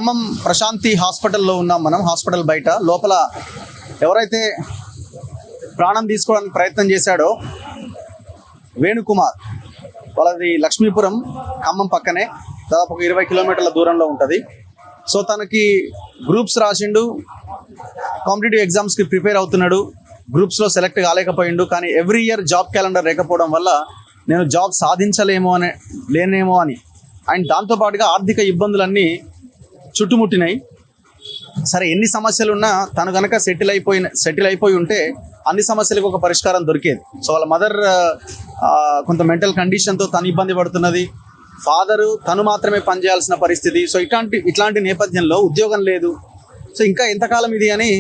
ఖమ్మం ప్రశాంతి హాస్పిటల్లో ఉన్నాం. మనం హాస్పిటల్ బయట లోపల ఎవరైతే ప్రాణం తీసుకోవడానికి ప్రయత్నం చేశాడో వేణుకుమార్, వాళ్ళది లక్ష్మీపురం, ఖమ్మం పక్కనే, దాదాపు ఒక 20 కిలోమీటర్ల దూరంలో ఉంటుంది. సో తనకి గ్రూప్స్ రాసిండు, కాంపిటేటివ్ ఎగ్జామ్స్కి ప్రిపేర్ అవుతున్నాడు, గ్రూప్స్లో సెలెక్ట్ కాలేకపోయిండు. కానీ ఎవ్రీ ఇయర్ జాబ్ క్యాలెండర్ లేకపోవడం వల్ల నేను జాబ్ లేనేమో అని అండ్ దాంతోపాటుగా ఆర్థిక ఇబ్బందులన్నీ చుట్టుముట్టినాయి. సరే, ఎన్ని సమస్యలు ఉన్నా తను కనుక సెటిల్ అయిపోయి ఉంటే అన్ని సమస్యలకు ఒక పరిష్కారం దొరికేది. సో వాళ్ళ మదర్ కొంత మెంటల్ కండిషన్తో తను ఇబ్బంది పడుతున్నది, ఫాదరు తను మాత్రమే పనిచేయాల్సిన పరిస్థితి. సో ఇట్లాంటి నేపథ్యంలో ఉద్యోగం లేదు. సో ఇంకా ఎంతకాలం ఇది అని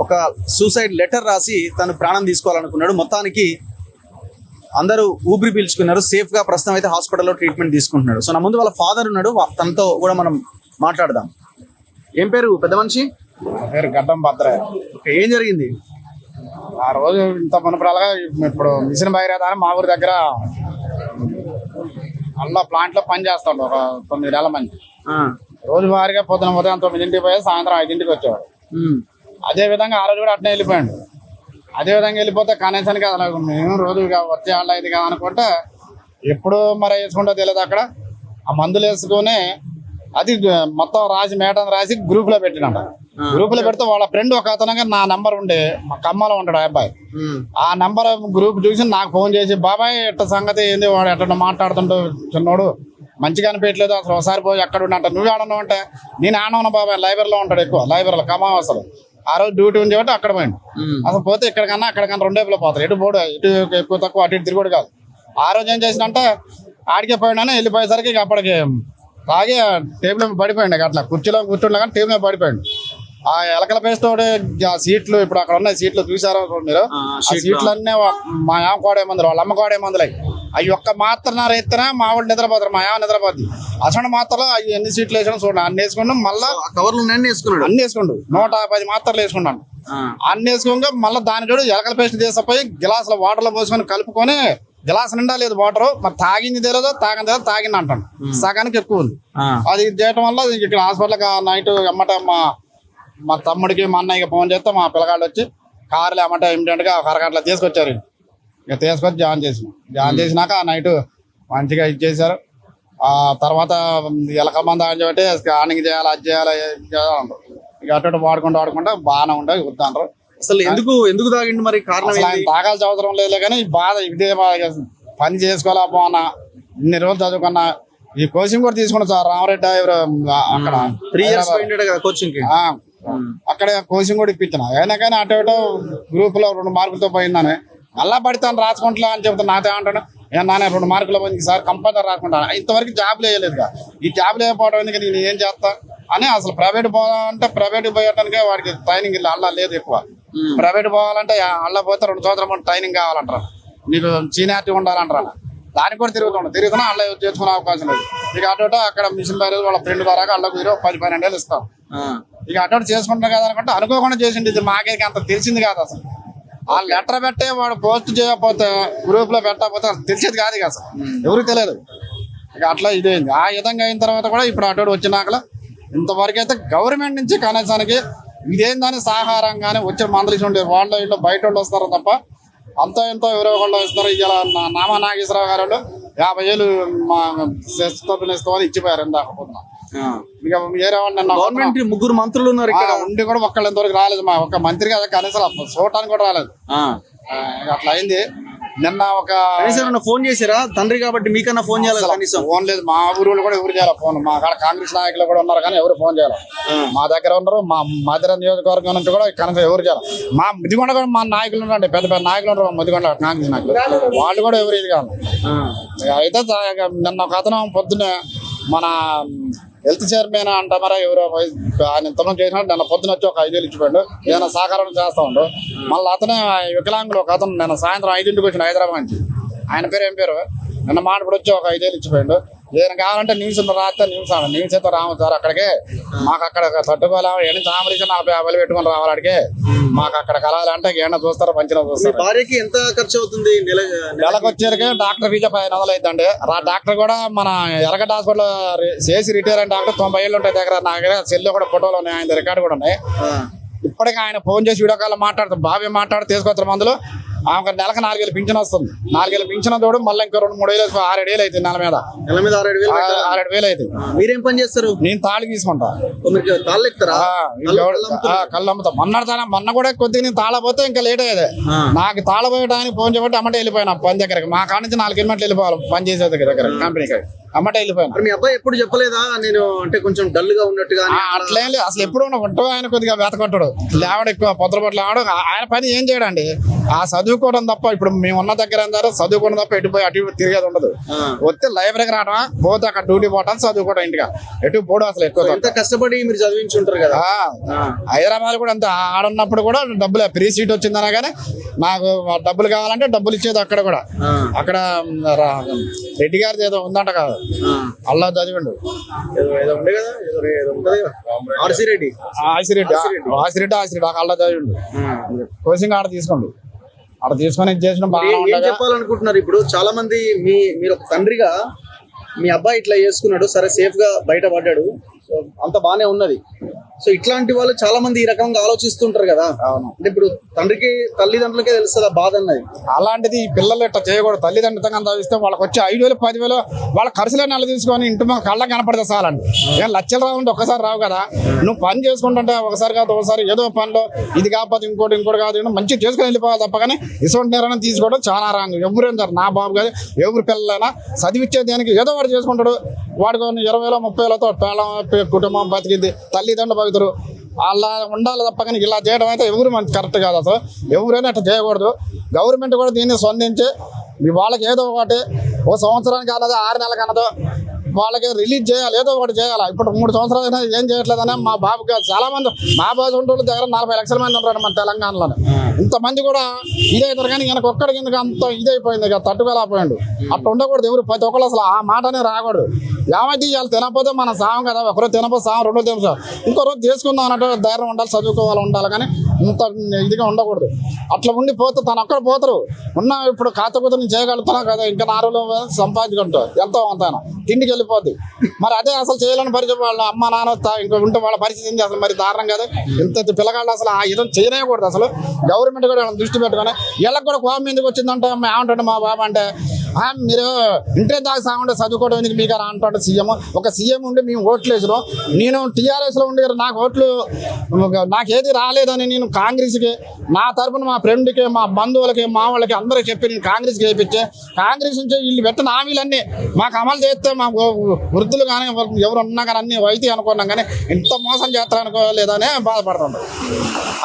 ఒక సూసైడ్ లెటర్ రాసి తను ప్రాణం తీసుకోవాలనుకున్నాడు. మొత్తానికి అందరూ ఊపిరి పీల్చుకున్నారు. సేఫ్గా ప్రస్తుతం అయితే హాస్పిటల్లో ట్రీట్మెంట్ తీసుకుంటున్నాడు. సో నా ముందు వాళ్ళ ఫాదర్ ఉన్నాడు, తనతో కూడా మనం మాట్లాడదాం. ఏం పేరు పెద్ద మనిషి? పేరు గడ్డం భద్రయ్య. ఏం జరిగింది ఆ రోజు? ఇంత మునపరాలుగా ఇప్పుడు మిషన్ భగీరథ అని మా ఊరి దగ్గర అల్లా ప్లాంట్ లో పని చేస్తాడు ఒక 9 నెలల మంది. రోజు వారిగా పొద్దున 9ంటికి పోయి సాయంత్రం 5ంటికి వచ్చేవాడు. అదే విధంగా ఆ రోజు కూడా అట్నే వెళ్ళిపోయాడు. అదే విధంగా వెళ్ళిపోతే కనీసానికి అసలు మేము రోజు వచ్చే వాళ్ళ ఇది కదా అనుకుంటే ఎప్పుడు మరి వేసుకుంటా తెలియదు. అక్కడ ఆ మందులు వేసుకుని అది మొత్తం రాసి మేటను రాసి గ్రూప్ లో పెట్టినట. గ్రూప్ లో పెడితే వాళ్ళ ఫ్రెండ్ ఒక అతనుగా నా నెంబర్ ఉండే, మా ఖమ్మంలో ఉంటాడు ఆ అబ్బాయి. ఆ నెంబర్ గ్రూప్ చూసి నాకు ఫోన్ చేసి, బాబాయ్ ఎట్ట సంగతి ఏంది, వాడు ఎట్లా మాట్లాడుతుంటూ చిన్నోడు మంచిగా అనిపించలేదు, అసలు ఒకసారి పోయి ఎక్కడ ఉన్నట్ట, నువ్వు ఆడను అంటే నేను ఆడను బాబాయ్, లైబ్రరీలో ఉంటాడు ఎక్కువ, లైబ్రరీలో ఖమ్మం. అసలు ఆ రోజు డ్యూటీ ఉంది కాబట్టి అక్కడ పోయిండు. అసలు పోతే ఇక్కడికన్నా అక్కడికన్నా 2 వైపులో పోతారు, ఎటు పోడు, ఇటు ఎక్కువ తక్కువ అటు ఇటు తిరుగుడు కాదు. ఆ రోజు ఏం చేసినంటే ఆడికే పోయినాను. వెళ్ళిపోయేసరికి అప్పటికి తాగి టేబుల్ మీద పడిపోయింది. అట్లా కుర్చీలో కూర్చుండే కానీ టేబుల్ మీద పడిపోయింది. ఆ ఎలకల పేస్ట్ సీట్లు, ఇప్పుడు అక్కడ ఉన్నాయి సీట్లు చూసారా మీరు? ఆ సీట్లు అన్నీ మా ఏమ కోడే మందులు, వాళ్ళ అమ్మ కోడే మందులు. అవి ఒక్క మాత్రన్నర ఎత్తినా మా వాళ్ళు నిద్రపోతారు, మా ఏమ నిద్రపోద్ది. అసలు మాత్రలో అవి ఎన్ని సీట్లు వేసినా చూడండి, అన్ని వేసుకుంటాం. మళ్ళీ కవర్లు అన్ని వేసుకుంటాడు, 110 మాత్రలు వేసుకున్నాను. అన్ని వేసుకోగా మళ్ళీ దాని చూడు ఎలకల పేస్ట్ తీసుకుపోయి గిలాసులో వాటర్లో పోసుకొని కలుపుకొని, గిలాస్ నిండా లేదు వాటర్, మరి తాగింది తెలియదు, తాగింది అంటాను. సగానికి ఎక్కువ ఉంది. అది చేయటం వల్ల ఇక్కడ హాస్పిటల్కి నైట్ ఎమ్మట మా తమ్ముడికి మా అన్నయ్యకి ఫోన్ చేస్తే మా పిల్లగాళ్ళు వచ్చి కార్లు ఎమ్మట ఇమీడియట్గా ఒక అరగంటలో తీసుకొచ్చారు. ఇక తీసుకొచ్చి జాయిన్ చేసినాక ఆ నైట్ మంచిగా ఇచ్చేసారు. ఆ తర్వాత ఎలక మంది అని చెప్పి స్కానింగ్ చేయాలి, అది చేయాలి, చేయాలంటారు. ఇక అటు వాడుకుంటూ బాగానే ఉంటాయి వద్దంటారు. అసలు ఎందుకు తాగిండు మరి? కారణం తాగాల్సిన అవసరం లేదు కానీ బాధ ఇదే పని చేసుకోలేకపోనా, ఇన్ని రోజులు చదువుకున్నా. ఈ కోచింగ్ కూడా తీసుకున్నా సార్, రామరెడ్డి అక్కడ 3 years కోచింగ్, అక్కడే కోచింగ్ కూడా ఇప్పించిన. అయినా కానీ అటు ఇటు గ్రూప్ లో 2 మార్కులతో పోయిందని అలా పడితాను రాసుకుంటా అని చెప్తాను. నాతో ఏమంటాను, నానే 2 మార్కులు పోయింది సార్, కంపల్సరీ రాసుకుంటాను. ఇంతవరకు జాబ్లు వేయలేదుగా, ఈ జాబ్లు వేయకపోవడం ఎందుకు, నేను ఏం చేస్తా అని. అసలు ప్రైవేట్ పోవాలంటే ప్రైవేట్ పోయటానికి వాడికి ట్రైనింగ్ అల్లా లేదు ఎక్కువ. ప్రైవేట్ పోవాలంటే అల్లా పోతే 2 సంవత్సరాలు ట్రైనింగ్ కావాలంటారు, నీకు సీనియారిటీ ఉండాలంటారా. దానికి కూడా తిరుగుతున్నా అల్లా చేసుకునే అవకాశం లేదు. ఇక అటు అక్కడ మిషన్ బ్యారేజ్ వాళ్ళ ఫ్రెండ్ ద్వారా అల్లకు 10-12 ఏళ్ళు ఇస్తాం. ఇక అటు చేసుకుంటున్నా కదా అనుకుంటే అనుకోకుండా చేసింది. ఇది మాకేకి అంత తెలిసింది కాదు అసలు. ఆ లెటర్ పెట్టే వాడు పోస్ట్ చేయకపోతే, గ్రూప్ లో పెట్టకపోతే అసలు తెలిసేది కాదు ఇక, అసలు ఎవరికి తెలియదు. ఇక అట్లా ఇదేంది. ఆ విధంగా అయిన తర్వాత కూడా ఇప్పుడు అటు వచ్చినాకలా ఇంతవరకు అయితే గవర్నమెంట్ నుంచి కనీసానికి ఇదేందని సహకారంగానే వచ్చే మందులు ఇచ్చి వాళ్ళ ఇళ్ళు బయట వాళ్ళు వస్తారు తప్ప అంత ఎంతో ఎవరో వాళ్ళు ఇస్తారు. ఇలా నామా నాగేశ్వరరావు గారు 50,000 మా ఇస్తామని ఇచ్చిపోయారు ఇందాకపోతున్నా. ఇక వేరే వాళ్ళు గవర్నమెంట్ 3 మంత్రులు ఉన్నారు ఇక్కడ ఉండి కూడా ఒక్కళ్ళు ఎంతవరకు రాలేదు. మా ఒక్క మంత్రి కదా కనీసం చూడటానికి కూడా రాలేదు. అట్లా అయింది. నిన్న ఒక ఫోన్ చేశారా తండ్రి కాబట్టి? మీకన్నా ఫోన్ చేయాలి కనీసం? ఫోన్ లేదు, మా ఊరు కూడా ఎవరు చేయాలి ఫోన్. మా కాడ కాంగ్రెస్ నాయకులు కూడా ఉన్నారు కానీ ఎవరు ఫోన్ చేయాలి. మా దగ్గర ఉన్నారు, మా మధుర నియోజకవర్గం నుంచి కూడా కనీసం ఎవరు చేయాలి. మా ముదిగొండ కూడా మా నాయకులు ఉన్నారండి, పెద్ద పెద్ద నాయకులు ఉన్నారు ముదిగొండ కాంగ్రెస్ నాయకులు, వాళ్ళు కూడా ఎవరు ఇది కాదు. అయితే నిన్న ఒక అతను పొద్దున్న మన హెల్త్ చైర్మన్ అంట మరి ఎవరో ఆయన ఇంతమంది చేసినట్టు నిన్న పొద్దున వచ్చి ఒక 5,000 ఇచ్చిపోయాడు. ఏదైనా సహకారం చేస్తా ఉండు. మళ్ళీ అతనే వికలాంగులు ఒక అతను నిన్న సాయంత్రం 5ంటికి వచ్చిన హైదరాబాద్ నుంచి, ఆయన పేరు ఏం పేరు, నిన్న మాటప్పుడు వచ్చి ఒక 5,000 ఇచ్చిపోయాడు. ఏదైనా కావాలంటే న్యూస్ రాస్తే న్యూస్ అయితే రాము సార్ అక్కడికి. మాకు అక్కడ తట్టుకోలేము. ఏమైనా తామరిచి 40-50 పెట్టుకొని రావాలి అడిగే. మాకు అక్కడ కలాలంటే ఏమైనా చూస్తారో మంచిగా చూస్తారు. భార్యకి ఎంత ఖర్చు అవుతుంది నెలకు వచ్చేసరికి డాక్టర్ ఫీజు 1500 అవుతుందండి. డాక్టర్ కూడా మన ఎరగడ్డ హాస్పిటల్ చేసి రిటైర్ అయిన డాక్టర్ 90 ఏళ్ళు ఉంటాయి దగ్గర. నా దగ్గర సెల్లో కూడా ఫోటోలు ఉన్నాయి, ఆయన రికార్డు కూడా ఉన్నాయి. ఇప్పటికీ ఆయన ఫోన్ చేసి వీడియో కాల్ మాట్లాడుతారు. బాబే మాట్లాడి తీసుకొచ్చారు మందులు. ఆమె నెలకు 4000 పింఛన్ వస్తుంది. 4000 పింఛన్ తోడు మళ్ళీ ఇంకా 2-3 ఏళ్ళు 6-7 ఏళ్ళు అవుతుంది. నెల మీద 6-7 వేలు అవుతుంది. మీరేం పని చేస్తారు? నేను తాళి తీసుకుంటా. తాళ్ళు కళ్ళు అమ్ముతా. మొన్న కూడా కొద్దిగా నేను తాళపోతే ఇంకా లేట్ అయ్యేది. నాకు తాళపోయడానికి ఫోన్ చేయబట్టి అమ్మటే వెళ్ళిపోయినా పని దగ్గరికి. మా కాడ నుంచి 4 కిలోమీటర్లు వెళ్ళిపోవాలి పని చేసే దగ్గర కంపెనీకి. అమ్మటే వెళ్ళిపోయినా. మీ అబ్బాయి ఎప్పుడు చెప్పలేదా నేను అంటే కొంచెం డల్ గా ఉన్నట్టుగా? అట్లేం లేదు అసలు. ఎప్పుడు ఉంటావు ఆయన కొద్దిగా వేతకొట్టాడు. లేవడు ఎక్కువ పొద్దుపట్ల లేవడు. ఆయన పని ఏం చేయడండి, ఆ చదువుకోవడం తప్ప. ఇప్పుడు మేము ఉన్న దగ్గర అందరూ చదువుకోవడం తప్ప ఎటుపోయి అటు తిరిగేది ఉండదు. వస్తే లైబ్రరీకి రావడం, పోతే అక్కడ డ్యూటీ పోవడం, చదువుకోవడం ఇంటిగా. ఎటు పోవడం అసలు ఎక్కువ. ఎంత కష్టపడి మీరు చదివించుంటారు కదా. హైదరాబాద్ కూడా అంత ఆడున్నప్పుడు కూడా డబ్బులు ఫ్రీ సీట్ వచ్చిందనా కానీ నాకు డబ్బులు కావాలంటే డబ్బులు ఇచ్చేది. అక్కడ కూడా అక్కడ రెడ్డి గారిది ఏదో ఉందంట కదా, అల్లా చదివిండు. ఆసిరెడ్డి అల్లా చదివిండు. కోచింగ్ ఆడ తీసుకోండి. అక్కడ తీసుకొని చేసిన బాగా చెప్పాలనుకుంటున్నారు. ఇప్పుడు చాలా మంది మీరు ఒక తండ్రిగా మీ అబ్బాయి ఇట్లా చేసుకున్నాడు, సరే సేఫ్ గా బయటపడ్డాడు, అంత బానే ఉన్నది. సో ఇట్లాంటి వాళ్ళు చాలా మంది ఈ రకంగా ఆలోచిస్తుంటారు కదా. అంటే ఇప్పుడు తండ్రికి తల్లిదండ్రులకే తెలుస్తుంది ఆ బాధ అన్నది. అలాంటిది ఈ పిల్లలు ఇట్లా చేయకూడదు. తల్లిదండ్రులుగా చదివిస్తే వాళ్ళకి వచ్చి 5,000 10,000 వాళ్ళ ఖర్చులే నెల తీసుకొని ఇంటి మన కళ్ళకి కనపడితే చాలండి. ఏం లక్షలు రావుంటే ఒక్కసారి రావు కదా. నువ్వు పని చేసుకుంటుంటే ఒకసారి కాదు ఒకసారి ఏదో పనిలో ఇది కాకపోతే ఇంకోటి కాదు మంచిగా చేసుకుని వెళ్ళిపోవాలి తప్ప. కానీ ఇటువంటి నిర్ణయం తీసుకోవడం చాలా రాంగ్. ఎవరేం సార్ నా బాబు కాదు ఎవరి పిల్లలైనా చదివిచ్చే దానికి ఏదో వాడు చేసుకుంటాడు. వాడికి 20,000 30,000తో కుటుంబం బతికింది, తల్లిదండ్రులు బతుకుతారు. అలా ఉండాలి తప్ప. కానీ ఇలా చేయడం అయితే ఎవరు మంచి కరెక్ట్ కాదు. అసలు ఎవరైనా అట్లా చేయకూడదు. గవర్నమెంట్ కూడా దీన్ని స్పందించి వాళ్ళకి ఏదో ఒకటి ఒక సంవత్సరానికి అన్నదో 6 నెలలకు అన్నదో వాళ్ళకి రిలీజ్ చేయాలి, ఏదో ఒకటి చేయాలి. ఇప్పుడు 3 సంవత్సరాలు అయినా ఏం చేయట్లేదనే మా బాబు చాలా మంది మా బాబు ఉంటోళ్ళ దగ్గర 40 లక్షల మంది ఉంటారు మన తెలంగాణలోనే. ఇంతమంది కూడా ఇదవుతారు కానీ ఈయనకు ఒక్కడికి ఎందుకు అంత ఇదైపోయింది కదా, తట్టుకోలేకపోయాడు. అట్లా ఉండకూడదు. ఎవరు ప్రతి ఒక్కళ్ళు అసలు ఆ మాటనే రాకూడదు. ఏమైతే ఇవాళ తినకపోతే మనం సావం కదా, ఒకరోజు తినపోతే సావం, 2 రోజు తినపోతే ఇంకో రోజు చేసుకుందాం అన్నట్టు ధైర్యం ఉండాలి, చదువుకోవాలి ఉండాలి. కానీ ఇంత ఇదిగా ఉండకూడదు. అట్లా ఉండిపోతే తను అక్కడ పోతారు. ఇప్పుడు కాకపోతే నేను చేయగలుగుతున్నా కదా, ఇంకా 4 రోజులు సంపాదించుకుంటావు ఎంతో అంతైనా తిండికి వెళ్ళిపోద్ది. మరి అదే అసలు చేయలేని పరిస్థితి. వాళ్ళ అమ్మ నాన్న ఇంకా ఉంటే వాళ్ళ పరిస్థితి ఏంటి అసలు మరి దారుణం కదా. ఇంత పిల్లగాళ్ళు అసలు ఆ ఇదం చేయనేయకూడదు. అసలు గవర్నమెంట్ కూడా దృష్టి పెట్టుకొని వీళ్ళకి కూడా కోపం ఎందుకు వచ్చిందంటే ఏమంటాడు మా బాబు అంటే, మీరు ఇంటర్ దాకా సాగుంటే చదువుకోవడం ఎందుకు మీకు అని అంటాడు సీఎం. ఒక సీఎం ఉండి మేము ఓట్లు వేసినాం. నేను టీఆర్ఎస్లో ఉండి నాకు ఓట్లు నాకేది రాలేదని నేను కాంగ్రెస్కి నా తరఫున మా ఫ్రెండ్కి మా బంధువులకి మా వాళ్ళకి అందరికీ చెప్పి నేను కాంగ్రెస్కి వేయించే. కాంగ్రెస్ నుంచి వీళ్ళు పెట్టిన హామీలన్నీ మాకు అమలు చేస్తే మా వృద్ధులు కానీ ఎవరు ఉన్నా కానీ అన్ని వైద్య అనుకున్నాం. కానీ ఇంత మోసం చేస్తారనుకోలేదనే బాధపడుతున్నాం.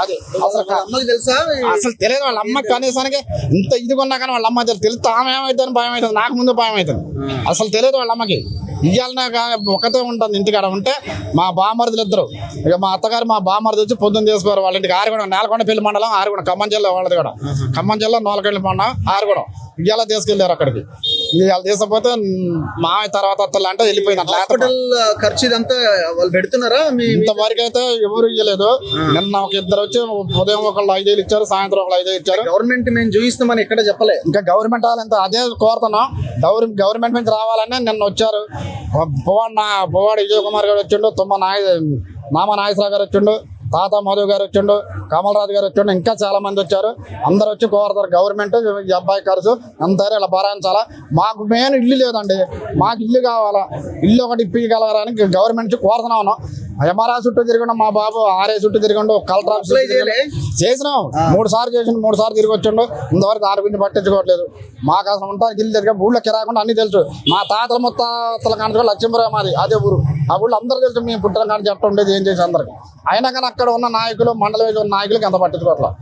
అది అసలు అమ్మకి తెలుసా? అసలు తెలియదు వాళ్ళ అమ్మకి. కనీసానికి ఇంత ఇదిగొన్నా కానీ వాళ్ళ అమ్మ తెలిస్తే ఆమె ఏమవుతుందని భయం అవుతుంది. నాకు ముందు భయం అవుతుంది. అసలు తెలియదు వాళ్ళ అమ్మకి. ఇవాళ ఒకతే ఉంటుంది ఇంటికాడ ఉంటే మా బామరుదులు ఇద్దరు. ఇక మా అత్తగారు మా బామరుది వచ్చి పొద్దున్న చేసుకోరు వాళ్ళ ఇంటికి. ఆరుగూడెం నేలకొండపల్లి మండలం ఆరుగూడెం ఖమ్మం జిల్లా వాళ్ళది కూడా. ఖమ్మం జిల్లా నోలకెళ్ళి మండలం ఆరుగూడెం. ఇవాళ తీసుకెళ్ళారు అక్కడికి. ఇవాళ తీసుకపోతే మా తర్వాత అత్తలు అంటే వెళ్ళిపోయింది. అట్లా హాస్పిటల్ ఖర్చు ఇదంతా వాళ్ళు పెడుతున్నారా? ఇంతవరకు అయితే ఎవరు ఇవ్వలేదు. నిన్న ఒక ఇద్దరు వచ్చి ఉదయం ఒకళ్ళు 5,000 ఇచ్చారు, సాయంత్రం ఒకళ్ళు 5,000 ఇచ్చారు. గవర్నమెంట్ మేము చూపిస్తామని ఎక్కడ చెప్పలేదు. ఇంకా గవర్నమెంట్ వాళ్ళంతా అదే కోరుతున్నాం. గవర్నమెంట్ నుంచి రావాలని నిన్న వచ్చారు. పువ్వాడు విజయ్ కుమార్ గారు వచ్చిండు, నామ నాగేశ్వరరావు గారు వచ్చిండు, తాత మధు గారు వచ్చిండు, కమలరాజు గారు వచ్చిండు, ఇంకా చాలా మంది వచ్చారు. అందరు వచ్చి కోరుతారు గవర్నమెంట్ ఈ అబ్బాయి ఖర్చు అంతా ఇలా భరాయించాలా. మాకు మెయిన్ ఇల్లు లేదండి, మాకు ఇల్లు కావాలా. ఇల్లు ఒకటి ఇప్పగలరని గవర్నమెంట్ నుంచి కోరుతున్నాం. ఎంఆర్ఆ చుట్టూ తిరిగి మా బాబు ఆర్ఏ చుట్టూ తిరిగిండు, కలెక్టర్ ఆఫీస్ చేసినాం 3 సార్లు చేసిండు, 3 సార్లు తిరిగి వచ్చిండు. ఇంతవరకు దాని గురించి పట్టించుకోవట్లేదు. మాకు అసలు ఉంటానికి ఇల్లు తిరిగి ఊళ్ళో కిరాకుండా అన్ని తెలుసు. మా తాతల ముత్తాతల కానీ లక్ష్మీపురం మాది అదే ఊరు. ఆ ఊళ్ళో అందరూ తెలుసు మేము పుట్టిన కానీ చెట్ట ఉండేది ఏం చేసి అందరికి. అయినా కానీ అక్కడ ఉన్న నాయకులు మండల నాయకులకి ఎంత పట్టించుకోవట్లేదు.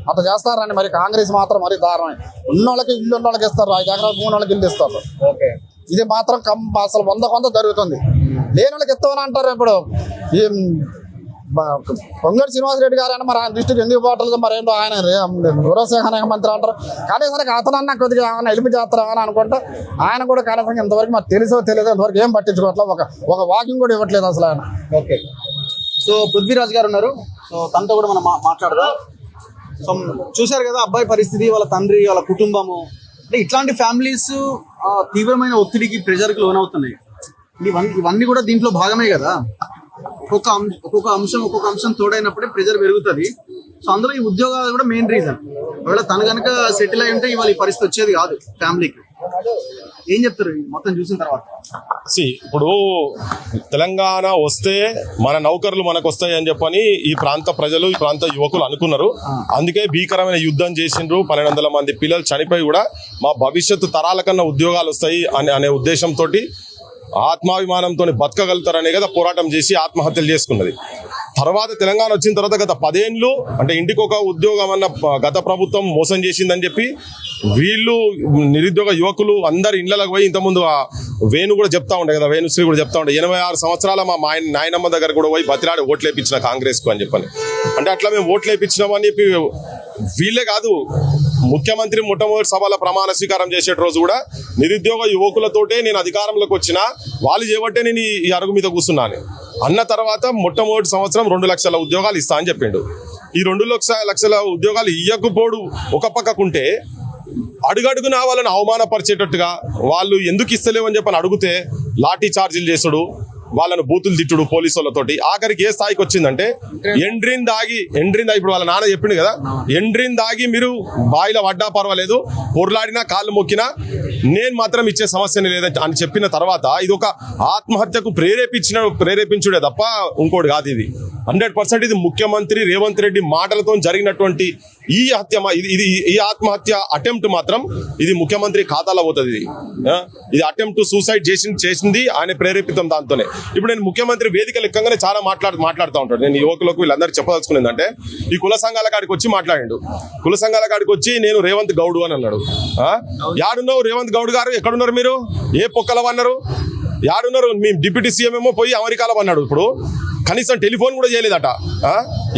అట్లా చేస్తారని మరి కాంగ్రెస్ మాత్రం మరి దారుణమే. ఉన్నోళ్ళకి ఇల్లు ఉన్న వాళ్ళకి ఇస్తారు, 5 ఎకరాలు 3 వాళ్ళకి ఇల్లు ఇస్తారు. ఇది మాత్రం అసలు 100 జరుగుతుంది. లేని వాళ్ళకి ఇస్తామని అంటారు. ఇప్పుడు పొంగూరు శ్రీనివాసరెడ్డి గారు అని మరి ఆయన దృష్టికి ఎందుకు పోవట్లేదు మరి ఏంటో ఆయన గృహశాఖ మంత్రి అంటారు కనీసం అతనన్నా కొద్దిగా ఏమైనా హెల్ప్ చేస్తారని అనుకుంటే ఆయన కూడా కనీసం ఇంతవరకు మరి తెలియదో ఇంతవరకు ఏం పట్టించుకోవట్లేదు ఒక వాకింగ్ కూడా ఇవ్వట్లేదు అసలు ఆయన. ఓకే, సో పృథ్వీరాజ్ గారు ఉన్నారు, సో తనతో కూడా మనం మాట్లాడదాం. సో చూశారు కదా అబ్బాయి పరిస్థితి, వాళ్ళ తండ్రి, వాళ్ళ కుటుంబము, అంటే ఇట్లాంటి ఫ్యామిలీస్ తీవ్రమైన ఒత్తిడికి ప్రెజర్కి లోనవుతున్నాయి. ఇవన్నీ కూడా దీంట్లో భాగమే కదా. ఒక్కొక్క అంశం తోడైనప్పుడే ప్రెజర్ పెరుగుతుంది. సో అందులో ఈ ఉద్యోగాలు కూడా మెయిన్ రీజన్. ఒకవేళ తను కనుక సెటిల్ అయి ఉంటే ఇవాళ ఈ పరిస్థితి వచ్చేది కాదు ఫ్యామిలీకి. ఏం చెప్తారు మొత్తం చూసిన తర్వాత? ఇప్పుడు తెలంగాణ వస్తే మన నౌకర్లు మనకు వస్తాయి అని చెప్పని ఈ ప్రాంత ప్రజలు, ఈ ప్రాంత యువకులు అనుకున్నారు. అందుకే భీకరమైన యుద్ధం చేసిండ్రు. 1200 మంది పిల్లలు చనిపోయి కూడా మా భవిష్యత్తు తరాల కన్నా ఉద్యోగాలు వస్తాయి అనే ఉద్దేశంతో ఆత్మాభిమానంతో బతకగలుగుతారనే కదా పోరాటం చేసి ఆత్మహత్యలు చేసుకున్నది. తర్వాత తెలంగాణ వచ్చిన తర్వాత గత 10 ఏళ్ళు అంటే ఇంటికి ఒక ఉద్యోగం అన్న గత ప్రభుత్వం మోసం చేసిందని చెప్పి వీళ్ళు నిరుద్యోగ యువకులు అందరు ఇళ్లకు పోయి ఇంతకుముందు వేణు కూడా చెప్తా ఉండే కదా, వేణుశ్రీ కూడా చెప్తా ఉండే 86 సంవత్సరాల మా నాయనమ్మ దగ్గర కూడా పోయి బతిరాడి ఓట్లు వేయించిన కాంగ్రెస్కు అని చెప్పని. అంటే అట్లా మేము ఓట్లు వేయించినామని చెప్పి వీళ్ళే కాదు, ముఖ్యమంత్రి మొట్టమొదటి సభల ప్రమాణ స్వీకారం చేసే రోజు కూడా నిరుద్యోగ యువకులతోటే నేను అధికారంలోకి వచ్చినా, వాళ్ళు చేయబట్టే నేను ఈ అరుగు మీద కూర్చున్నాను అన్న తర్వాత మొట్టమొదటి సంవత్సరం 2 లక్షల ఉద్యోగాలు ఇస్తా అని చెప్పిండు. ఈ 2 లక్షల ఉద్యోగాలు ఇయ్యకపోడు ఒక పక్కకుంటే, అడుగడుగునా వాళ్ళని అవమానపరిచేటట్టుగా వాళ్ళు ఎందుకు ఇస్తలేవు అని చెప్పని అడిగితే లాఠీ చార్జీలు చేసుడు, వాళ్ళను బూతులు తిట్టుడు పోలీసు వాళ్ళతోటి. ఆఖరికి ఏ స్థాయికి వచ్చిందంటే ఎండ్రిన్ దాగి ఇప్పుడు వాళ్ళ నాన్న చెప్పిండు కదా, ఎండ్రిన్ దాగి మీరు బాయిలో పడ్డా పర్వాలేదు, పొర్లాడినా కాళ్ళు నేను మాత్రం ఇచ్చే సమస్యనే లేదని అని చెప్పిన తర్వాత ఇది ఒక ఆత్మహత్యకు ప్రేరేపించుడే తప్ప ఇంకోటి కాదు. ఇది 100% ఇది ముఖ్యమంత్రి రేవంత్ రెడ్డి మాటలతో జరిగినటువంటి ఈ ఆత్మహత్య అటెంప్ట్ మాత్రం ఇది ముఖ్యమంత్రి ఖాతాలో పోతుంది. ఇది అటెంప్ట్ సూసైడ్ చేసింది ఆయన ప్రేరేపితం దాంతోనే. ఇప్పుడు నేను ముఖ్యమంత్రి వేదిక లెక్కగానే చాలా మాట్లాడుతూ ఉంటాడు. నేను యువకులకు వీళ్ళందరూ చెప్పదలుచుకునేది అంటే, ఈ కుల సంఘాల కాడికి వచ్చి మాట్లాడాడు. కుల సంఘాల కాడికి వచ్చి నేను రేవంత్ గౌడ్ అని అన్నాడు. యాడున్నావు రేవంత్ గౌడ్ గారు, ఎక్కడున్నారు మీరు, ఏ పొక్కల అన్నారు, యాడున్నారు? మీ డిప్యూటీ సీఎం ఏమో పోయి అమెరికాలో అన్నాడు. ఇప్పుడు కనీసం టెలిఫోన్ కూడా చేయలేదట.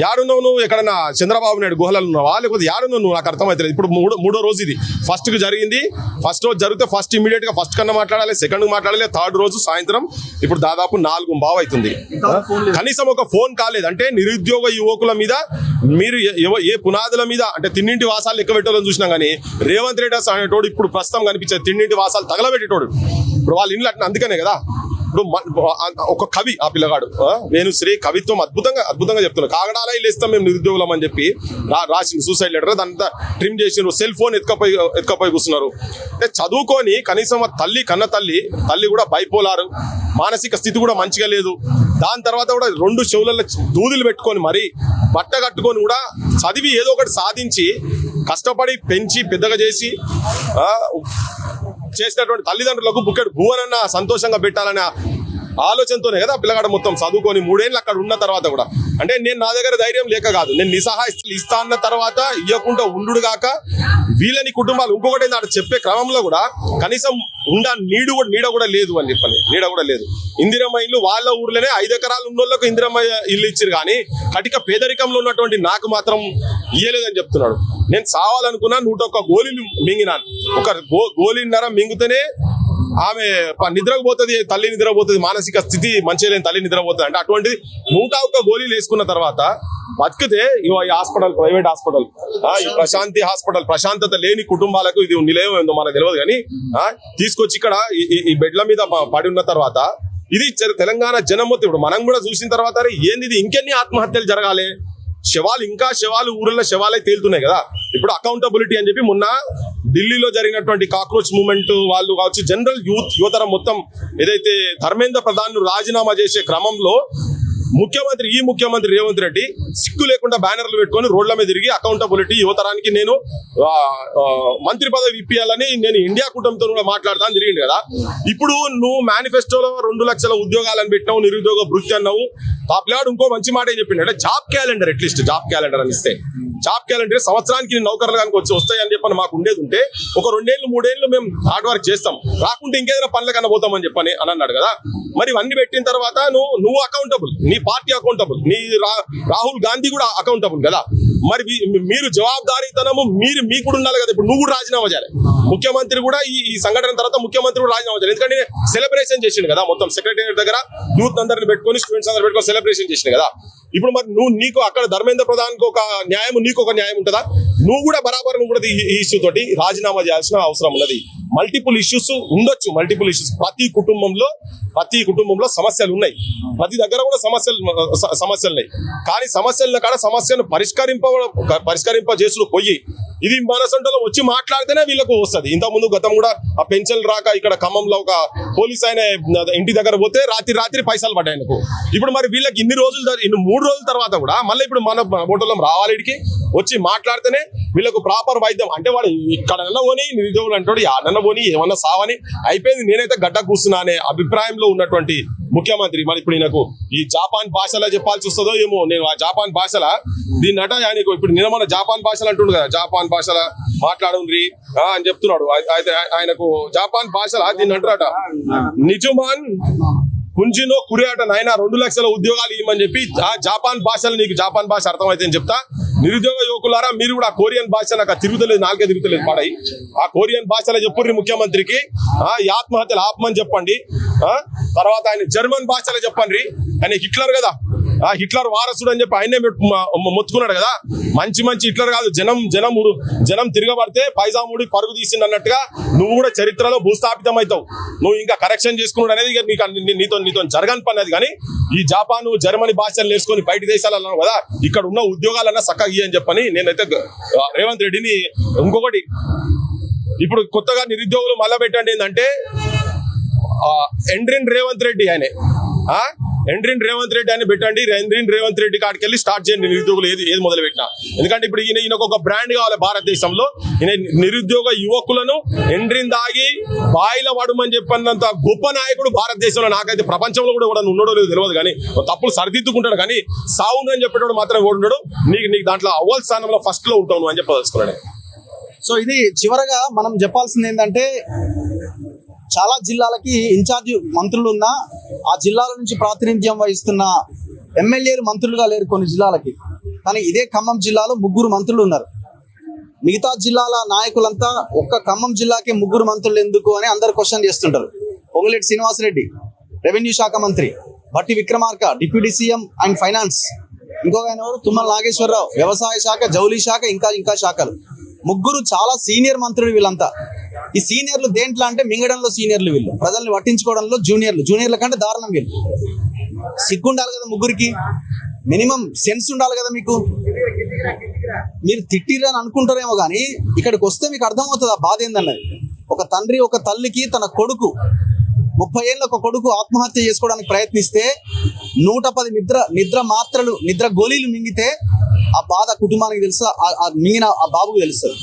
యాడున్నావు నువ్వు, ఎక్కడన్నా చంద్రబాబు నాయుడు గుహలలో ఉన్నావా, లేకపోతే యాడున్నావు నువ్వు, నాకు అర్థమవుతుంది. ఇప్పుడు మూడో రోజు ఇది. ఫస్ట్కి జరిగింది, ఫస్ట్ రోజు జరిగితే ఫస్ట్ ఇమీడియట్గా ఫస్ట్ కన్నా మాట్లాడాలి, సెకండ్ మాట్లాడాలి, థర్డ్ రోజు సాయంత్రం ఇప్పుడు దాదాపు 4:15 అవుతుంది. కనీసం ఒక ఫోన్ కాలేదు. అంటే నిరుద్యోగ యువకుల మీద మీరు ఏ పునాదుల మీద అంటే తిన్నింటి వాసాలు లెక్క పెట్టాలని చూసినా కానీ రేవంత్ రెడ్డి అనేటోడు ఇప్పుడు ప్రస్తుతం కనిపించే తిన్నింటి వాసాలు తగలబెట్టేటోడు. ఇప్పుడు వాళ్ళ ఇల్లు అట్లా అందుకనే కదా. ఇప్పుడు ఒక కవి ఆ పిల్లగాడు వేణుశ్రీ కవిత్వం అద్భుతంగా చెప్తున్నారు. కాగడాల ఇల్లు ఇస్తాం మేము నిరుద్యోగులం అని చెప్పి రాసింది సూసైడ్ లెటర్. దాంతో ట్రిమ్ చేసి సెల్ ఫోన్ ఎత్తుకపోయి కూర్చున్నారు. అంటే చదువుకొని కనీసం కన్న తల్లి కూడా బైపోలారు, మానసిక స్థితి కూడా మంచిగా లేదు. దాని తర్వాత కూడా 2 చెవులలో దూదులు పెట్టుకొని మరి బట్ట కట్టుకొని కూడా చదివి ఏదో ఒకటి సాధించి కష్టపడి పెంచి పెద్దగా చేసి చేసినటువంటి తల్లిదండ్రులకు బుక్కెడు భువనన్న సంతోషంగా పెట్టాలనే ఆలోచనతోనే కదా పిల్లగాడు మొత్తం చదువుకొని 3 ఏళ్ళు అక్కడ ఉన్న తర్వాత కూడా. అంటే నేను నా దగ్గర ధైర్యం లేక కాదు, నేను నిస్సహాయ ఇస్తా అన్న తర్వాత ఇవ్వకుండా ఉండు కాక వీళ్ళని కుటుంబాలు ఇంకొకటి నాడు చెప్పే క్రమంలో కూడా కనీసం నీడ కూడా లేదు అని చెప్పని. నీడ కూడా లేదు. ఇందిరమ్మ ఇల్లు వాళ్ళ ఊర్లోనే 5 ఎకరాలు ఉన్నోళ్ళకు ఇందిరమ్మ ఇల్లు ఇచ్చారు కానీ కటిక పేదరికంలో ఉన్నటువంటి నాకు మాత్రం ఇయ్యలేదని చెప్తున్నాడు. నేను సావాలనుకున్నా 101 గోళీలు మింగినాను. ఒక గోళీన్నర మింగితేనే ఆమె నిద్రపోతుంది, తల్లి నిద్రపోతుంది, మానసిక స్థితి మంచిగా లేని తల్లి నిద్రపోతుంది. అంటే అటువంటిది 101 గోళీలు వేసుకున్న తర్వాత బతికితే ఈ హాస్పిటల్, ప్రైవేట్ హాస్పిటల్, ఈ ప్రశాంతి హాస్పిటల్, ప్రశాంతత లేని కుటుంబాలకు ఇది నిలయం ఏందో మనకు తెలియదు కానీ తీసుకొచ్చి ఇక్కడ ఈ బెడ్ల మీద పడి ఉన్న తర్వాత ఇది తెలంగాణ జనం మొత్తం ఇప్పుడు మనం కూడా చూసిన తర్వాత ఏంది ఇది, ఇంకెన్ని ఆత్మహత్యలు జరగాలి, శవాలు ఊర్లో శవాలే తేలుతున్నాయి కదా. ఇప్పుడు అకౌంటబిలిటీ అని చెప్పి మొన్న ఢిల్లీలో జరిగినటువంటి కాక్రోచ్ మూవ్మెంట్ వాళ్ళు కావచ్చు, జనరల్ యువతరం మొత్తం ఏదైతే ధర్మేంద్ర ప్రధాన్ రాజీనామా చేసే క్రమంలో ముఖ్యమంత్రి రేవంత్ రెడ్డి సిగ్గు లేకుండా బ్యానర్లు పెట్టుకొని రోడ్ల మీద తిరిగి అకౌంటబిలిటీ యువతరానికి నేను మంత్రి పదవి ఇప్పియాలని నేను ఇండియా కూటమితో కూడా మాట్లాడతాను తిరిగింది కదా. ఇప్పుడు నువ్వు మేనిఫెస్టోలో 2 లక్షల ఉద్యోగాలను పెట్టినావు, నిరుద్యోగ భృతి అన్నావు, ఆ పిల్లాడు ఇంకో మంచి మాట ఏం చెప్పిండు అంటే job calendar, at least job calendar అని ఇస్తే, జాబ్ క్యాలెండర్ సంవత్సరానికి నౌకర్లు కనుక వస్తాయని చెప్పని మాకు ఉండేది ఉంటే ఒక 2 ఏళ్ళు 3 ఏళ్ళు మేము హార్డ్ వర్క్ చేస్తాం, రాకుంటే ఇంకేదైనా పనులకన్నా పోతామని చెప్పని అని అన్నాడు కదా. మరి ఇవన్నీ పెట్టిన తర్వాత నువ్వు అకౌంటబుల్, నీ పార్టీ అకౌంటబుల్, నీ రాహుల్ గాంధీ కూడా అకౌంటబుల్ కదా. మరి మీరు జవాబుదారీతనము మీకు కూడా ఉండాలి కదా. ఇప్పుడు నువ్వు కూడా రాజీనామా చేయాలి, ముఖ్యమంత్రి కూడా ఈ సంఘటన తర్వాత ముఖ్యమంత్రి కూడా రాజీనామా చేయాలి. ఎందుకంటే సెలబ్రేషన్ చేసిండు కదా, మొత్తం సెక్రటేరియట్ దగ్గర యూత్ అందరిని పెట్టుకొని స్టూడెంట్స్ అందరిని పెట్టుకొని సెలబ్రేషన్ చేసిండు కదా. ఇప్పుడు మరి నీకు అక్కడ ధర్మేంద్ర ప్రధాన్కి ఒక న్యాయం, నీకు ఒక న్యాయం ఉంటుందా? నువ్వు కూడా బరాబర్ నువ్వు కూడా ఈ ఇష్యూ తోటి రాజీనామా చేయాల్సిన అవసరం ఉన్నది. మల్టిపుల్ ఇష్యూస్ ఉండొచ్చు, మల్టిపుల్ ఇష్యూస్ ప్రతి కుటుంబంలో సమస్యలు ఉన్నాయి, ప్రతి దగ్గర కూడా సమస్యలు ఉన్నాయి. కానీ సమస్యల కాడ సమస్యను పరిష్కరింపజేసుడు పోయి ఇది మనసంటలో వచ్చి మాట్లాడితేనే వీళ్ళకు వస్తుంది. ఇంతకుముందు గతం కూడా ఆ పెన్షన్ రాక ఇక్కడ ఖమ్మంలో ఒక పోలీస్ ఆయన ఇంటి దగ్గర పోతే రాత్రి పైసలు పడ్డాయి ఆయనకు. ఇప్పుడు మరి వీళ్ళకి ఇన్ని 3 రోజుల తర్వాత కూడా మళ్ళీ ఇప్పుడు మన హోటల్లో రావాలికి వచ్చి మాట్లాడితేనే వీళ్ళకు ప్రాపర్ వైద్యం. అంటే వాడు ఇక్కడ పోని నిరుద్యోగులు అంటాడు, ఆడన్న పోని ఏమన్నా సావని అయిపోయింది. నేనైతే గడ్డ కూస్తున్నా అనే అభిప్రాయంలో ఉన్నటువంటి ముఖ్యమంత్రి మరి ఇప్పుడు ఈయనకు ఈ జాపాన్ భాషలో చెప్పాల్సి వస్తుందో ఏమో. నేను ఆ జాపాన్ భాషల దీన్నట ఆయనకు ఇప్పుడు నిన్న మన జాపాన్ భాషలు అంటుండు కదా, జాపాన్ భాషల మాట్లాడుండ్రి అని చెప్తున్నాడు. అయితే ఆయనకు జాపాన్ భాషల దీన్ని అంటారట నిజమాన్ కుంజినో కురియాట నాయన 2 లక్షల ఉద్యోగాలు ఇవ్వమని చెప్పి ఆ జాపాన్ భాషలు, నీకు జాపాన్ భాష అర్థమైతే అని చెప్తా. నిరుద్యోగ యువకులారా మీరు కూడా ఆ కొరియన్ భాష నాకు తిరుగుతలేదు, నాలుగే తిరుగుతలేదు పాడాయి. ఆ కొరియన్ భాషలో చెప్పుర్రి ముఖ్యమంత్రికి, ఈ ఆత్మహత్యలు ఆపమని చెప్పండి. తర్వాత ఆయన జర్మన్ భాషలో చెప్పండి. ఆయన హిట్లర్ కదా, ఆ హిట్లర్ వారసుడు అని చెప్పి ఆయనే మొత్తుకున్నాడు కదా. మంచి హిట్లర్ కాదు, జనం తిరగబడితే పైజాముడి పరుగు తీసింది అన్నట్టుగా నువ్వు కూడా చరిత్రలో భూస్థాపితం అవుతావు. నువ్వు ఇంకా కరెక్షన్ చేసుకున్నాడు అనేది నీతో జరగని పని అది. కానీ ఈ జపాన్ జర్మనీ భాషలు నేర్చుకొని బయట దేశాలు అన్నావు కదా, ఇక్కడ ఉన్న ఉద్యోగాలన్నా చక్కగా అని చెప్పని నేనైతే రేవంత్ రెడ్డిని ఇంకొకటి ఇప్పుడు కొత్తగా నిరుద్యోగులు మళ్ళా పెట్టండి ఏంటంటే ఎండ్రిన్ రేవంత్ రెడ్డి అని పెట్టండి. ఎండ్రిన్ రేవంత్ రెడ్డి కాడికి వెళ్ళి స్టార్ట్ చేయండి నిరుద్యోగులు ఏది మొదలు పెట్టినా. ఎందుకంటే ఇప్పుడు ఈయనకు ఒక బ్రాండ్ కావాలి భారతదేశంలో. ఈయన నిరుద్యోగ యువకులను ఎండ్రిన్ దాగి బాయిల పడమని చెప్పినంత గొప్ప నాయకుడు భారతదేశంలో నాకైతే ప్రపంచంలో కూడా ఉన్నాడో లేదో తెలియదు. కానీ తప్పులు సరిదిద్దుకుంటాడు, కానీ సావును అని చెప్పేటోడు మాత్రం ఉండడు. నీకు దాంట్లో అవ్వల్ స్థానంలో ఫస్ట్ లో ఉంటావు అని చెప్పదలుచుకున్నాడు. సో ఇది చివరగా మనం చెప్పాల్సింది ఏంటంటే, చాలా జిల్లాలకి ఇన్ఛార్జి మంత్రులు ఉన్నా ఆ జిల్లాల నుంచి ప్రాతినిధ్యం వహిస్తున్న ఎమ్మెల్యేలు మంత్రులుగా లేరు కొన్ని జిల్లాలకి. కానీ ఇదే ఖమ్మం జిల్లాలో 3 మంత్రులు ఉన్నారు. మిగతా జిల్లాల నాయకులంతా ఒక్క ఖమ్మం జిల్లాకే 3 మంత్రులు ఎందుకు అని అందరు క్వశ్చన్ చేస్తుంటారు. పొంగులేటి శ్రీనివాసరెడ్డి రెవెన్యూ శాఖ మంత్రి, బట్టి Vikramarka deputy CM and finance, ఇంకొక ఆయన ఎవరు తుమ్మల నాగేశ్వరరావు వ్యవసాయ శాఖ, జౌలీ శాఖ, ఇంకా శాఖలు. 3 చాలా సీనియర్ మంత్రులు వీళ్ళంతా. ఈ సీనియర్లు దేంట్లో అంటే మింగడంలో సీనియర్లు వీళ్ళు, ప్రజల్ని పట్టించుకోవడంలో జూనియర్ల కంటే దారుణం వీళ్ళు. సిగ్గు ఉండాలి కదా ముగ్గురికి, మినిమం సెన్స్ ఉండాలి కదా మీకు. మీరు తిట్టిరని అనుకుంటారేమో కానీ ఇక్కడికి వస్తే మీకు అర్థమవుతుంది ఆ బాధ ఏందన్నది. ఒక తండ్రి ఒక తల్లికి తన కొడుకు 30 ఏళ్ళ ఒక కొడుకు ఆత్మహత్య చేసుకోవడానికి ప్రయత్నిస్తే 110 నిద్ర గోళీలు మింగితే ఆ బాధ కుటుంబానికి తెలుసు, మింగిన ఆ బాబుకు తెలుస్తుంది.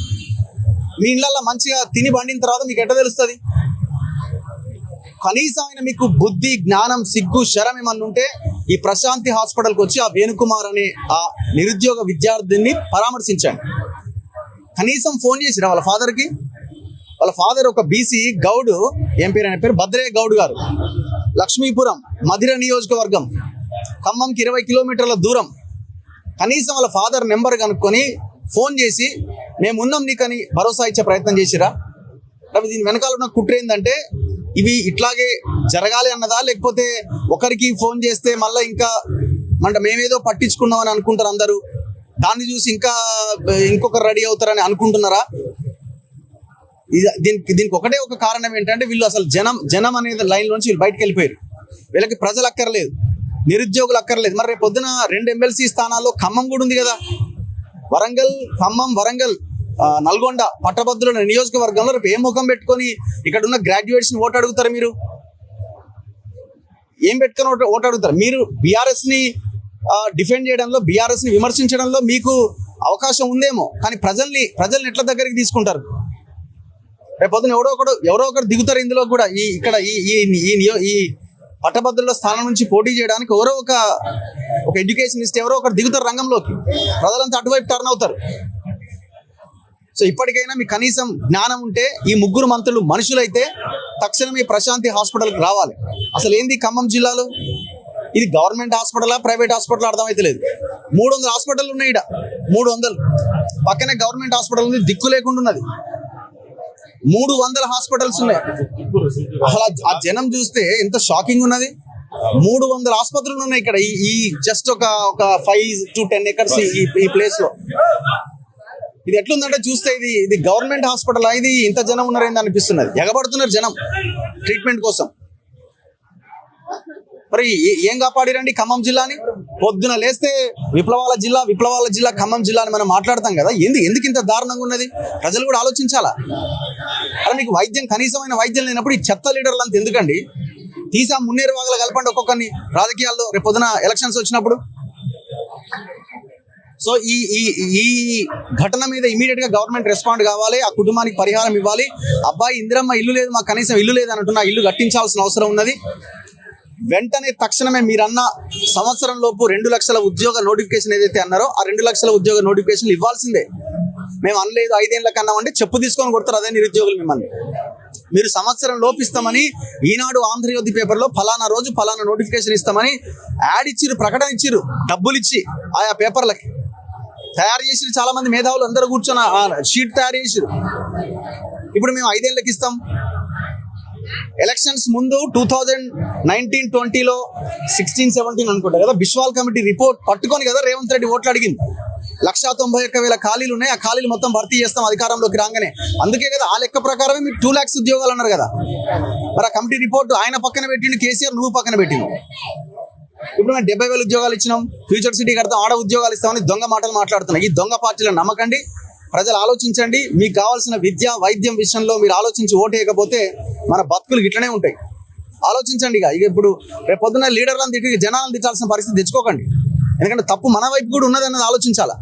మీ ఇళ్ళల్లో మంచిగా తిని పండిన తర్వాత మీకు ఎట్లా తెలుస్తుంది? కనీసం ఆయన మీకు బుద్ధి, జ్ఞానం, సిగ్గు, శరం ఏమన్నా ఉంటే ఈ ప్రశాంతి హాస్పిటల్కి వచ్చి ఆ వేణుకుమార్ అనే ఆ నిరుద్యోగ విద్యార్థిని పరామర్శించండి. కనీసం ఫోన్ చేసిరా వాళ్ళ ఫాదర్కి. వాళ్ళ ఫాదర్ ఒక బీసీ గౌడు, ఏం పేరు ఆయన పేరు భద్రయ్య గౌడ్ గారు, లక్ష్మీపురం మధిర నియోజకవర్గం, ఖమ్మంకి 20 కిలోమీటర్ల దూరం. కనీసం వాళ్ళ ఫాదర్ నెంబర్ కనుక్కొని ఫోన్ చేసి మేమున్నాం నీకని భరోసా ఇచ్చే ప్రయత్నం చేసిరా? దీని వెనకాల ఉన్న కుట్ర ఏంటంటే ఇవి ఇట్లాగే జరగాలి అన్నదా, లేకపోతే ఒకరికి ఫోన్ చేస్తే మళ్ళీ ఇంకా అంటే మేమేదో పట్టించుకున్నామని అనుకుంటారు అందరూ, దాన్ని చూసి ఇంకొకరు రెడీ అవుతారని అనుకుంటున్నారా? దీనికి ఒకటే ఒక కారణం ఏంటంటే వీళ్ళు అసలు జనం అనేది లైన్లోంచి వీళ్ళు బయటకు వెళ్ళిపోయారు. వీళ్ళకి ప్రజలు అక్కర్లేదు, నిరుద్యోగులు అక్కర్లేదు. మరి రేపు పొద్దున 2 ఎమ్మెల్సీ స్థానాల్లో ఖమ్మం కూడా ఉంది కదా. ఖమ్మం, వరంగల్, నల్గొండ పట్టభద్రుల నియోజకవర్గంలో రేపు ఏ ముఖం పెట్టుకొని ఇక్కడ ఉన్న గ్రాడ్యుయేట్స్ని ఓటు అడుగుతారు? మీరు ఏం పెట్టుకొని ఓటు అడుగుతారు? మీరు బీఆర్ఎస్ని డిఫెండ్ చేయడంలో, బీఆర్ఎస్ని విమర్శించడంలో మీకు అవకాశం ఉందేమో, కానీ ప్రజల్ని ఎట్లా దగ్గరికి తీసుకుంటారు? రేపు పొద్దున ఎవరో ఒకరు దిగుతారు ఇందులో కూడా. ఈ పట్టభద్రుల స్థానం నుంచి పోటీ చేయడానికి ఎవరో ఒక ఎడ్యుకేషన్ ఇస్తే ఎవరో ఒకరు దిగుతారు రంగంలోకి, ప్రజలంతా అటువైపు టర్న్ అవుతారు. సో ఇప్పటికైనా మీకు కనీసం జ్ఞానం ఉంటే ఈ ముగ్గురు మంత్రులు మనుషులైతే తక్షణమే ప్రశాంతి హాస్పిటల్కి రావాలి. అసలు ఏంది ఖమ్మం జిల్లాలో ఇది గవర్నమెంట్ హాస్పిటలా ప్రైవేట్ హాస్పిటల్ అర్థమైతే లేదు. 300 హాస్పిటల్ ఉన్నాయి ఇక్కడ, 300 పక్కనే గవర్నమెంట్ హాస్పిటల్ ఉంది, దిక్కు లేకుండా ఉన్నది. 300 హాస్పిటల్స్ ఉన్నాయి. అసలు ఆ జనం చూస్తే ఎంత షాకింగ్ ఉన్నది. 300 ఆసుపత్రులు ఉన్నాయి ఇక్కడ ఈ జస్ట్ ఒక 5 to 10 acres ఈ ప్లేస్ లో. ఇది ఎట్లుందంటే చూస్తే ఇది గవర్నమెంట్ హాస్పిటల్, ఇది ఇంత జనం ఉన్నారేంది అనిపిస్తున్నది. ఎగబడుతున్నారు జనం ట్రీట్మెంట్ కోసం. మరి ఏం కాపాడిరండి ఖమ్మం జిల్లాని? పొద్దున లేస్తే విప్లవాల జిల్లా ఖమ్మం జిల్లా అని మనం మాట్లాడతాం కదా, ఎందుకు ఇంత దారుణంగా ఉన్నది? ప్రజలు కూడా ఆలోచించాలా. అలా నీకు వైద్యం, కనీసమైన వైద్యం లేనప్పుడు ఈ చెత్త లీడర్లు అంత ఎందుకండి? తీసా మున్నేరు వాగల కలపండి ఒక్కొక్కరిని రాజకీయాల్లో రేపు పొద్దున ఎలక్షన్స్ వచ్చినప్పుడు. సో ఈ ఘటన మీద ఇమీడియట్ గా గవర్నమెంట్ రెస్పాండ్ కావాలి, ఆ కుటుంబానికి పరిహారం ఇవ్వాలి. అబ్బాయి ఇందిరమ్మ ఇల్లు లేదు, మాకు కనీసం ఇల్లు లేదు అంటున్నా, ఇల్లు కట్టించాల్సిన అవసరం ఉన్నది. వెంటనే తక్షణమే మీరన్న సంవత్సరం లోపు 2 లక్షల ఉద్యోగ నోటిఫికేషన్ ఏదైతే అన్నారో ఆ 2 లక్షల ఉద్యోగ నోటిఫికేషన్ ఇవ్వాల్సిందే. మేము అనలేదు 5 ఏళ్ళ కన్నా అంటే చెప్పు తీసుకొని కొడతారు అదే నిరుద్యోగులు మిమ్మల్ని. మీరు సంవత్సరం లోపు ఇస్తామని ఈనాడు ఆంధ్రజ్యోతి పేపర్లో ఫలానా రోజు ఫలానా నోటిఫికేషన్ ఇస్తామని యాడ్ ఇచ్చిర్రు, ప్రకటన ఇచ్చిర్రు, డబ్బులు ఇచ్చి ఆయా పేపర్లకి తయారు చేసి చాలా మంది మేధావులు అందరూ కూర్చొని షీట్ తయారు చేసిరు. ఇప్పుడు మేము 5 ఏళ్ళకి ఇస్తాం. ఎలక్షన్స్ ముందు 2019-20లో 16-17 అనుకుంటా కదా, బిశ్వాల్ కమిటీ రిపోర్ట్ పట్టుకొని కదా రేవంత్ రెడ్డి ఓట్లు అడిగింది. 191,000 ఖాళీలు ఉన్నాయి, ఆ ఖాళీలు మొత్తం భర్తీ చేస్తాం అధికారంలోకి రాగానే. అందుకే కదా ఆ లెక్క ప్రకారమే మీరు 2 lakhs ఉద్యోగాలు అన్నారు కదా. మరి ఆ కమిటీ రిపోర్ట్ ఆయన పక్కన పెట్టిండు, కేసీఆర్ నువ్వు పక్కన పెట్టిను. ఇప్పుడు మేము 70,000 ఉద్యోగాలు ఇచ్చినాం, ఫ్యూచర్ సిటీ కడతాం, ఆడ ఉద్యోగాలు ఇస్తామని దొంగ మాటలు మాట్లాడుతున్నాం. ఈ దొంగ పార్టీలను నమ్మకండి. ప్రజలు ఆలోచించండి. మీకు కావాల్సిన విద్య వైద్యం విషయంలో మీరు ఆలోచించి ఓటేయకపోతే మన బతుకులు ఇట్లనే ఉంటాయి. ఆలోచించండి. ఇక ఇప్పుడు రేపు పొద్దున్న లీడర్లను తిట్టి జనాలను తిట్టాల్సిన పరిస్థితి తెచ్చుకోకండి. ఎందుకంటే తప్పు మన వైపు కూడా ఉన్నదన్నది ఆలోచించాలా.